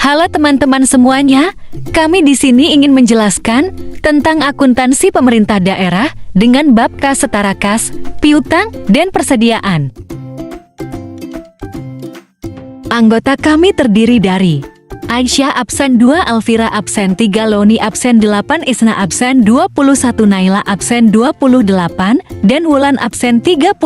Halo teman-teman semuanya, kami di sini ingin menjelaskan tentang akuntansi pemerintah daerah dengan bab kas setara kas, piutang, dan persediaan. Anggota kami terdiri dari Aisyah absen 2, Alvira absen 3, Loni absen 8, Isna absen 21, Naila absen 28, dan Wulan absen 34.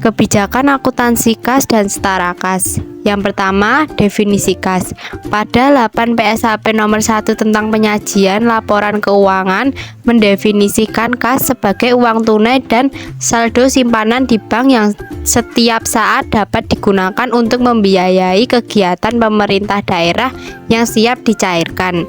Kebijakan akuntansi kas dan setara kas. Yang pertama, definisi kas. Pada 8 PSHP nomor 1 tentang penyajian laporan keuangan mendefinisikan kas sebagai uang tunai dan saldo simpanan di bank yang setiap saat dapat digunakan untuk membiayai kegiatan pemerintah daerah yang siap dicairkan.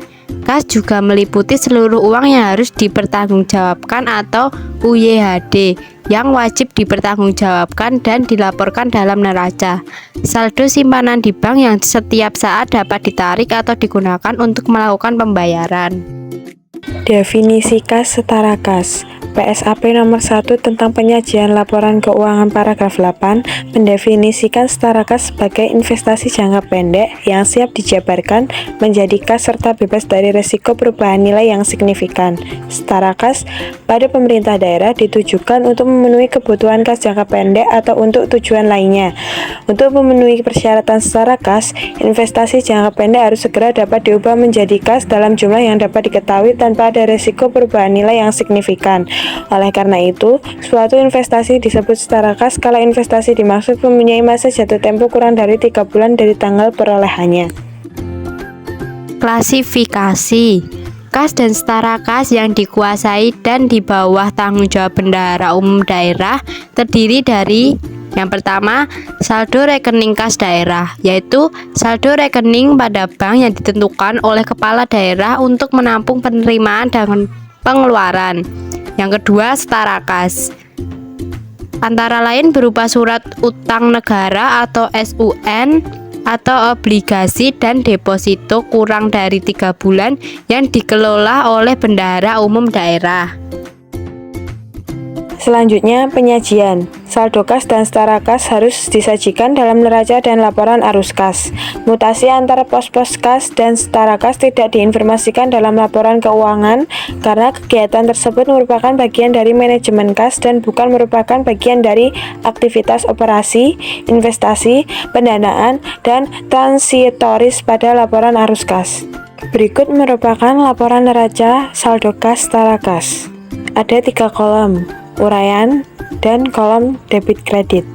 Kas juga meliputi seluruh uang yang harus dipertanggungjawabkan atau UYHD yang wajib dipertanggungjawabkan dan dilaporkan dalam neraca. Saldo simpanan di bank yang setiap saat dapat ditarik atau digunakan untuk melakukan pembayaran. Definisi kas setara kas. PSHP nomor 1 tentang penyajian laporan keuangan paragraf 8 mendefinisikan setara kas sebagai investasi jangka pendek yang siap dijabarkan menjadi kas serta bebas dari risiko perubahan nilai yang signifikan. Setara kas pada pemerintah daerah ditujukan untuk memenuhi kebutuhan kas jangka pendek atau untuk tujuan lainnya. Untuk memenuhi persyaratan setara kas, investasi jangka pendek harus segera dapat diubah menjadi kas dalam jumlah yang dapat diketahui tanpa ada risiko perubahan nilai yang signifikan. Oleh karena itu, suatu investasi disebut setara kas kala investasi dimaksud mempunyai masa jatuh tempo kurang dari 3 bulan dari tanggal perolehannya. Klasifikasi kas dan setara kas yang dikuasai dan di bawah tanggung jawab bendahara umum daerah terdiri dari yang pertama, saldo rekening kas daerah, yaitu saldo rekening pada bank yang ditentukan oleh kepala daerah untuk menampung penerimaan dan pengeluaran. Yang kedua, setara kas, antara lain berupa surat utang negara atau SUN atau obligasi dan deposito kurang dari 3 bulan yang dikelola oleh bendahara umum daerah. Selanjutnya, penyajian. Saldo kas dan setara kas harus disajikan dalam neraca dan laporan arus kas. Mutasi antara pos-pos kas dan setara kas tidak diinformasikan dalam laporan keuangan karena kegiatan tersebut merupakan bagian dari manajemen kas dan bukan merupakan bagian dari aktivitas operasi, investasi, pendanaan, dan transitoris pada laporan arus kas. Berikut merupakan laporan neraca saldo kas setara kas. Ada 3 kolom, uraian, dan kolom debit kredit.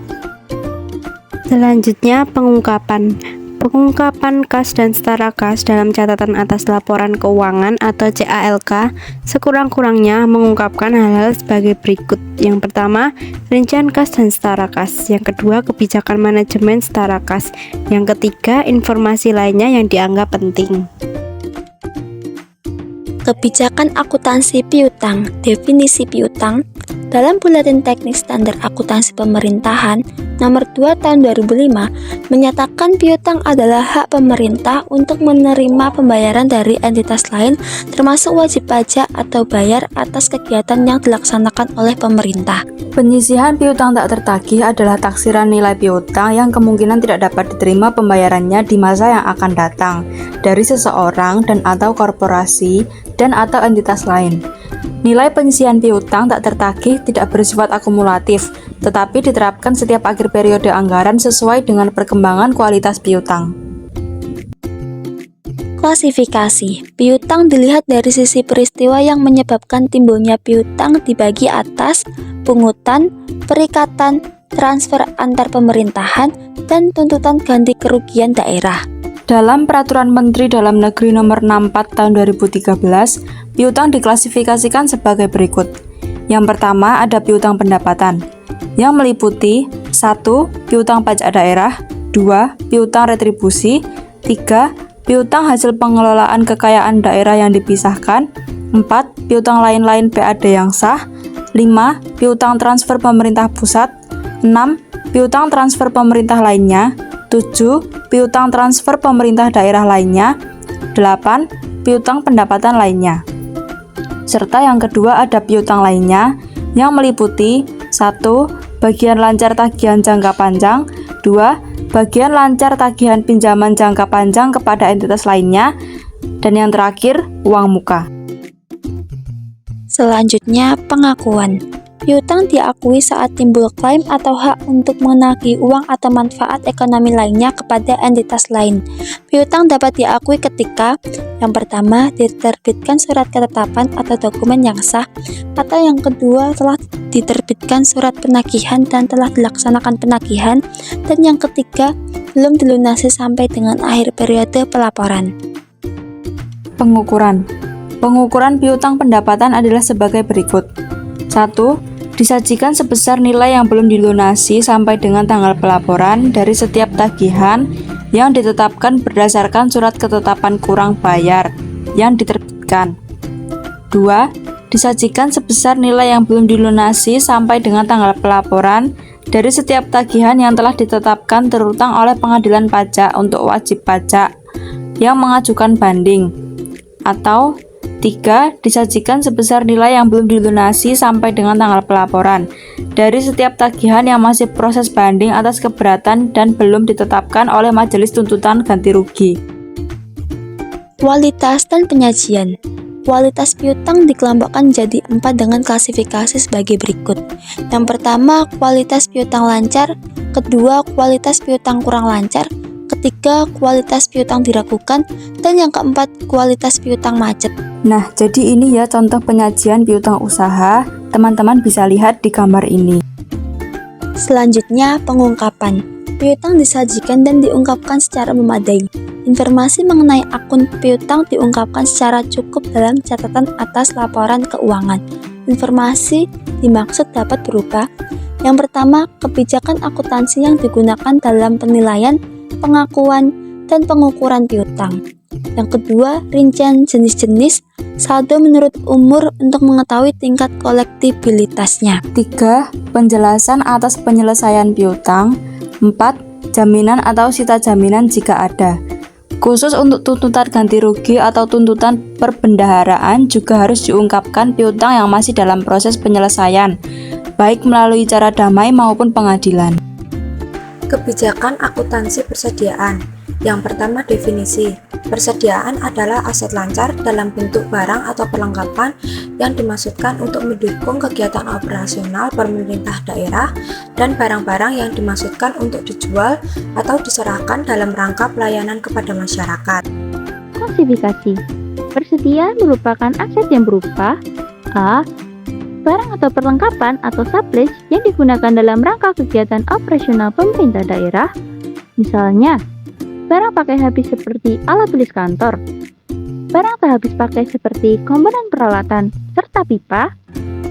Selanjutnya, pengungkapan kas dan setara kas dalam catatan atas laporan keuangan atau CALK sekurang-kurangnya mengungkapkan hal-hal sebagai berikut. Yang pertama, rincian kas dan setara kas. Yang kedua, kebijakan manajemen setara kas. Yang ketiga, informasi lainnya yang dianggap penting. Kebijakan akuntansi piutang. Definisi piutang dalam Buletin Teknik Standar Akuntansi Pemerintahan Nomor 2 Tahun 2005 menyatakan piutang adalah hak pemerintah untuk menerima pembayaran dari entitas lain termasuk wajib pajak atau bayar atas kegiatan yang dilaksanakan oleh pemerintah. Penyisihan piutang tak tertagih adalah taksiran nilai piutang yang kemungkinan tidak dapat diterima pembayarannya di masa yang akan datang dari seseorang dan atau korporasi dan atau entitas lain. Nilai penyisihan piutang tak tertagih tidak bersifat akumulatif, tetapi diterapkan setiap akhir periode anggaran sesuai dengan perkembangan kualitas piutang. Klasifikasi piutang dilihat dari sisi peristiwa yang menyebabkan timbulnya piutang dibagi atas pungutan, perikatan, transfer antar pemerintahan, dan tuntutan ganti kerugian daerah. Dalam Peraturan Menteri Dalam Negeri Nomor 64 Tahun 2013, piutang diklasifikasikan sebagai berikut. Yang pertama ada piutang pendapatan, yang meliputi 1. Piutang pajak daerah, 2. Piutang retribusi, 3. Piutang hasil pengelolaan kekayaan daerah yang dipisahkan, 4. Piutang lain-lain PAD yang sah, 5. Piutang transfer pemerintah pusat, 6. Piutang transfer pemerintah lainnya, 7. Piutang transfer pemerintah daerah lainnya, 8. Piutang pendapatan lainnya. Serta yang kedua ada piutang lainnya yang meliputi 1. Bagian lancar tagihan jangka panjang, 2. bagian lancar tagihan pinjaman jangka panjang kepada entitas lainnya, dan yang terakhir, uang muka. Selanjutnya, pengakuan. Piutang diakui saat timbul klaim atau hak untuk menagih uang atau manfaat ekonomi lainnya kepada entitas lain. Piutang dapat diakui ketika yang pertama, diterbitkan surat ketetapan atau dokumen yang sah, atau yang kedua, telah diterbitkan surat penagihan dan telah dilaksanakan penagihan, dan yang ketiga, belum dilunasi sampai dengan akhir periode pelaporan. Pengukuran. Pengukuran piutang pendapatan adalah sebagai berikut. 1. Disajikan sebesar nilai yang belum dilunasi sampai dengan tanggal pelaporan dari setiap tagihan yang ditetapkan berdasarkan surat ketetapan kurang bayar yang diterbitkan. 2. Disajikan sebesar nilai yang belum dilunasi sampai dengan tanggal pelaporan dari setiap tagihan yang telah ditetapkan terutang oleh pengadilan pajak untuk wajib pajak yang mengajukan banding. Atau 3. Disajikan sebesar nilai yang belum dilunasi sampai dengan tanggal pelaporan dari setiap tagihan yang masih proses banding atas keberatan dan belum ditetapkan oleh Majelis Tuntutan Ganti Rugi. Kualitas dan penyajian. Kualitas piutang dikelompokkan jadi 4 dengan klasifikasi sebagai berikut. Yang pertama, kualitas piutang lancar. Kedua, kualitas piutang kurang lancar. Ketiga, kualitas piutang diragukan. Dan yang keempat, kualitas piutang macet. Nah, jadi ini ya contoh penyajian piutang usaha. Teman-teman bisa lihat di gambar ini. Selanjutnya, pengungkapan. Piutang disajikan dan diungkapkan secara memadai. Informasi mengenai akun piutang diungkapkan secara cukup dalam catatan atas laporan keuangan. Informasi dimaksud dapat berupa: yang pertama, kebijakan akuntansi yang digunakan dalam penilaian, pengakuan, dan pengukuran piutang. Yang kedua, rincian jenis-jenis, saldo menurut umur untuk mengetahui tingkat kolektibilitasnya. 3. Penjelasan atas penyelesaian piutang. 4. Jaminan atau sita jaminan jika ada. Khusus untuk tuntutan ganti rugi atau tuntutan perbendaharaan juga harus diungkapkan piutang yang masih dalam proses penyelesaian, baik melalui cara damai maupun pengadilan. Kebijakan akuntansi persediaan. Yang pertama, definisi. Persediaan adalah aset lancar dalam bentuk barang atau perlengkapan yang dimaksudkan untuk mendukung kegiatan operasional pemerintah daerah dan barang-barang yang dimaksudkan untuk dijual atau diserahkan dalam rangka pelayanan kepada masyarakat. Klasifikasi. Persediaan merupakan aset yang berupa A. Barang atau perlengkapan atau supplies yang digunakan dalam rangka kegiatan operasional pemerintah daerah, misalnya barang pakai habis seperti alat tulis kantor, barang tak habis pakai seperti komponen peralatan serta pipa,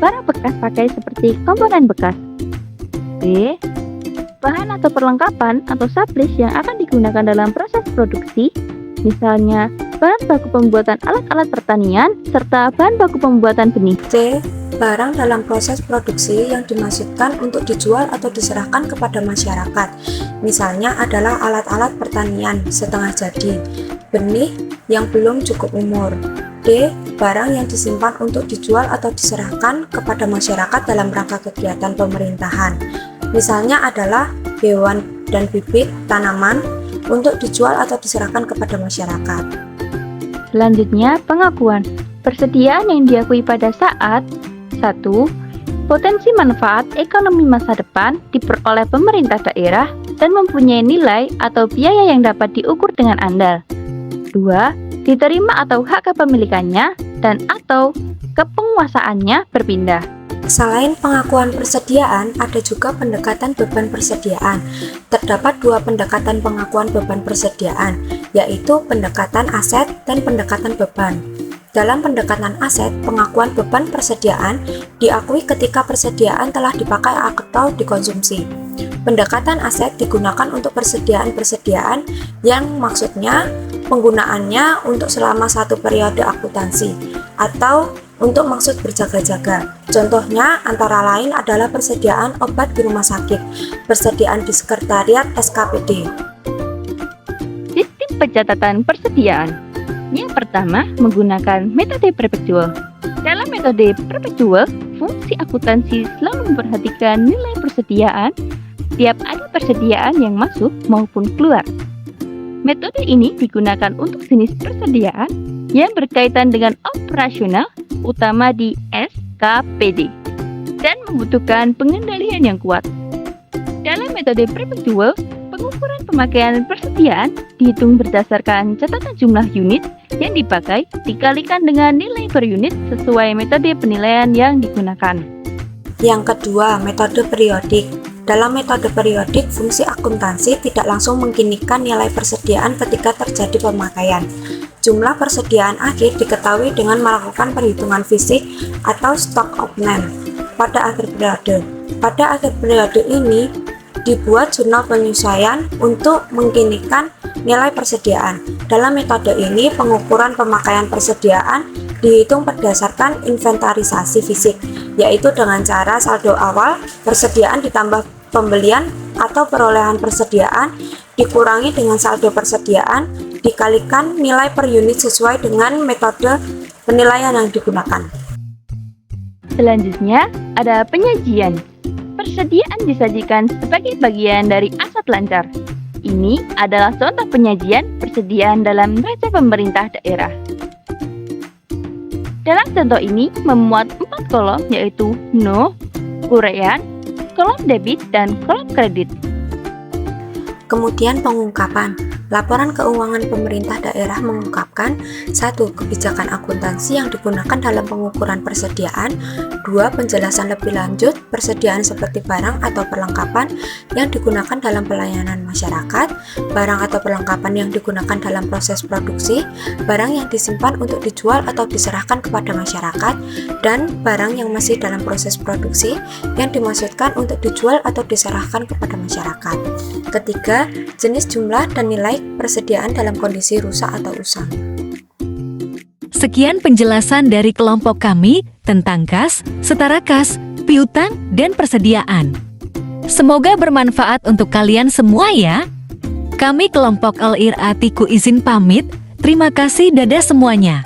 barang bekas pakai seperti komponen bekas. B. Bahan atau perlengkapan atau supplies yang akan digunakan dalam proses produksi, misalnya bahan baku pembuatan alat-alat pertanian serta bahan baku pembuatan benih. C. Barang dalam proses produksi yang dimaksudkan untuk dijual atau diserahkan kepada masyarakat, misalnya adalah alat-alat pertanian setengah jadi, benih yang belum cukup umur. D. Barang yang disimpan untuk dijual atau diserahkan kepada masyarakat dalam rangka kegiatan pemerintahan, misalnya adalah hewan dan bibit tanaman untuk dijual atau diserahkan kepada masyarakat. Selanjutnya, pengakuan. Persediaan yang diakui pada saat 1. Potensi manfaat ekonomi masa depan diperoleh pemerintah daerah dan mempunyai nilai atau biaya yang dapat diukur dengan andal. 2. Diterima atau hak kepemilikannya dan atau kepenguasaannya berpindah. Selain pengakuan persediaan, ada juga pendekatan beban persediaan. Terdapat 2 pendekatan pengakuan beban persediaan, yaitu pendekatan aset dan pendekatan beban. Dalam pendekatan aset, pengakuan beban persediaan diakui ketika persediaan telah dipakai atau dikonsumsi. Pendekatan aset digunakan untuk persediaan-persediaan yang maksudnya penggunaannya untuk selama 1 periode akuntansi atau untuk maksud berjaga-jaga. Contohnya antara lain adalah persediaan obat di rumah sakit, persediaan di sekretariat SKPD. Sistem pencatatan persediaan. Yang pertama, menggunakan metode perpetual. Dalam metode perpetual, fungsi akuntansi selalu memperhatikan nilai persediaan setiap ada persediaan yang masuk maupun keluar. Metode ini digunakan untuk jenis persediaan yang berkaitan dengan operasional, utama di SKPD, dan membutuhkan pengendalian yang kuat. Dalam metode perpetual, pengukuran pemakaian persediaan dihitung berdasarkan catatan jumlah unit yang dipakai dikalikan dengan nilai per unit sesuai metode penilaian yang digunakan. Yang kedua, metode periodik. Dalam metode periodik, fungsi akuntansi tidak langsung mengkinikan nilai persediaan ketika terjadi pemakaian. Jumlah persediaan akhir diketahui dengan melakukan perhitungan fisik atau stock of name pada akhir periode. Pada akhir periode ini, dibuat jurnal penyesuaian untuk mengkinikan nilai persediaan. Dalam metode ini, pengukuran pemakaian persediaan dihitung berdasarkan inventarisasi fisik, yaitu dengan cara saldo awal persediaan ditambah pembelian atau perolehan persediaan dikurangi dengan saldo persediaan dikalikan nilai per unit sesuai dengan metode penilaian yang digunakan. Selanjutnya, ada penyajian. Persediaan disajikan sebagai bagian dari aset lancar. Ini adalah contoh penyajian persediaan dalam neraca pemerintah daerah. Dalam contoh ini memuat 4 kolom, yaitu no, uraian, kolom debit, dan kolom kredit. Kemudian pengungkapan. Laporan keuangan pemerintah daerah mengungkapkan 1. Kebijakan akuntansi yang digunakan dalam pengukuran persediaan. 2. Penjelasan lebih lanjut persediaan seperti barang atau perlengkapan yang digunakan dalam pelayanan masyarakat, barang atau perlengkapan yang digunakan dalam proses produksi, barang yang disimpan untuk dijual atau diserahkan kepada masyarakat, dan barang yang masih dalam proses produksi yang dimaksudkan untuk dijual atau diserahkan kepada masyarakat. Ketiga, jenis, jumlah, dan nilai persediaan dalam kondisi rusak atau usang. Sekian penjelasan dari kelompok kami tentang kas, setara kas, piutang, dan persediaan. Semoga bermanfaat untuk kalian semua ya. Kami kelompok Al-Ir Atiku izin pamit. Terima kasih, dadah semuanya.